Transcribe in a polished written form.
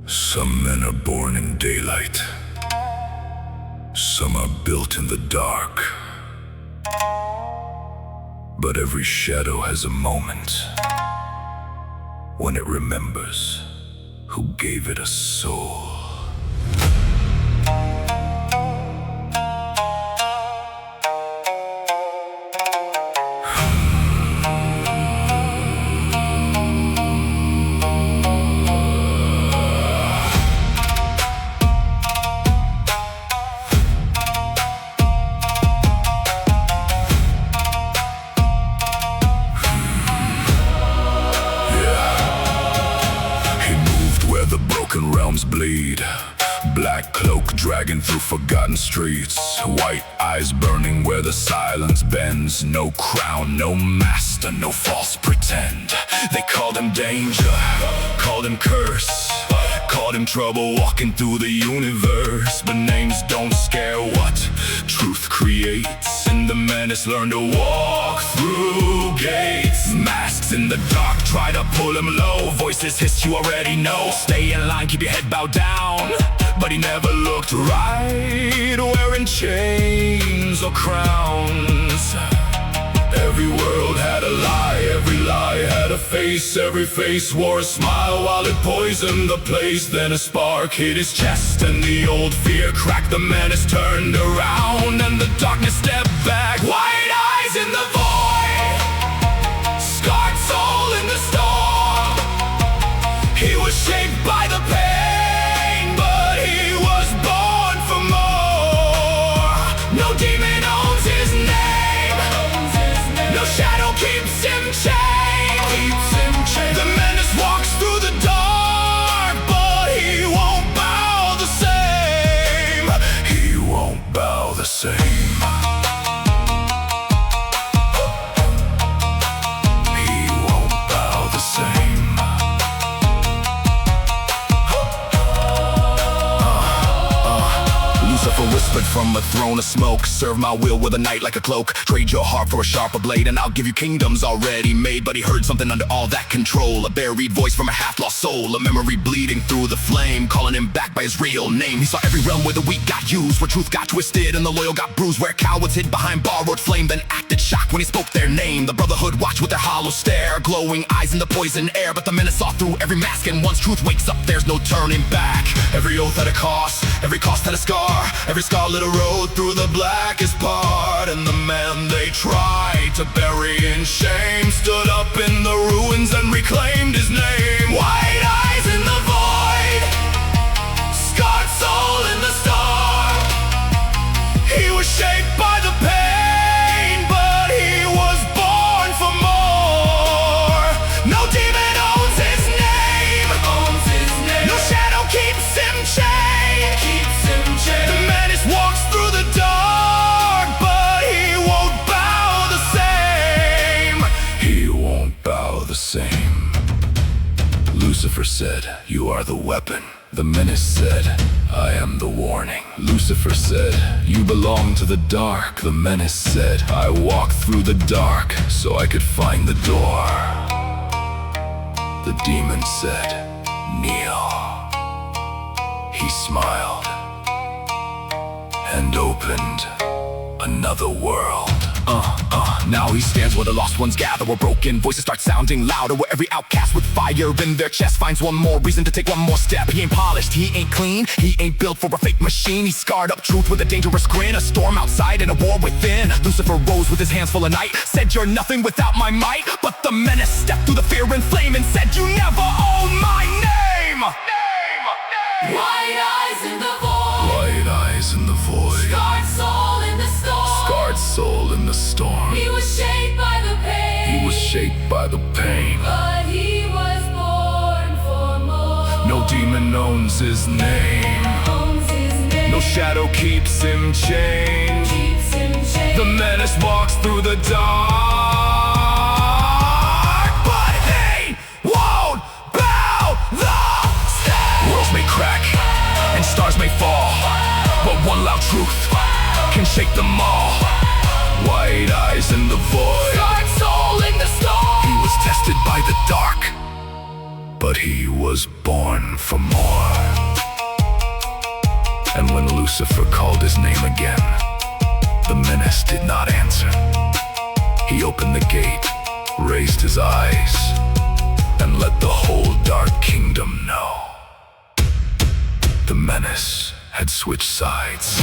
Some men are born in daylight. Some are built in the dark. But every shadow has a moment when it remembers who gave it a soul. The broken realms bleed. Black cloak dragging through forgotten streets. White eyes burning where the silence bends. No crown, no master, no false pretend. They called him danger, called him curse, called him trouble walking through the universe. But names don't scare what truth creates. And the menace learned to walk through gates. Masks in the dark try to pull him low. Voices hiss you already know. Stay in line, keep your head bowed down. But he never looked right, wearing chains or crowns. Every world had a lie, every lie had a face. Every face wore a smile while it poisoned the place. Then a spark hit his chest and the old fear cracked. The menace turned around and the darkness stepped back. White eyes in the void, scarred soul in the storm. He was shaped by the pain, but he was born for more. No demon owns his name, no shadow keeps him chained. The menace walks through the dark, but he won't bow the same. He won't bow the same. Whispered from a throne of smoke, serve my will with a night like a cloak. Trade your heart for a sharper blade and I'll give you kingdoms already made. But he heard something under all that control, a buried voice from a half-lost soul, a memory bleeding through the flame, calling him back by his real name. He saw every realm where the weak got used, where truth got twisted and the loyal got bruised, where cowards hid behind borrowed flame, then acted shocked when he spoke their name. The brotherhood watched with their hollow stare, glowing eyes in the poison air. But the menace saw through every mask, and once truth wakes up there's no turning back. Every oath had a cost, every cost had a scar. Every scar lit a road through the blackest part. And the man they tried to bury in shame stood up in the ruins and reclaimed his name. White eyes in the void, scarred soul in the storm. He was shaped by the pain, but he was born for more. No demon owns his name, no shadow keeps him chained. The menace walks through the dark, but he won't bow the same. He won't bow the same. Lucifer said, "You are the weapon." The menace said, "I am the warning." Lucifer said, "You belong to the dark." The menace said, "I walked through the dark so I could find the door." The demon said, "Kneel." He smiled and opened another world. Now he stands where the lost ones gather, where broken voices start sounding louder, where every outcast with fire in their chest finds one more reason to take one more step. He ain't polished, he ain't clean, he ain't built for a fake machine. He scarred up truth with a dangerous grin, a storm outside and a war within. Lucifer rose with his hands full of night, said, "You're nothing without my might." But the menace stepped through the fear and flame and said, "You never own my name." White eyes in the void, White eyes in the void, scarred soul in the storm. scarred soul in the storm. He was shaped by the pain, He was shaped by the pain. but he was born for more. No demon owns his name, Owns his name, no shadow keeps him chained. keeps him chained. The menace walks through the dark, but he won't bow the same. Worlds may crack and stars may fall, but one loud truth can shake them all. White eyes in the void, Scarred soul in the storm. he was tested by the dark, but he was born for more. And when Lucifer called his name again, the menace did not answer. He opened the gate, raised his eyes, and let the whole dark kingdom know. The menace had switched sides.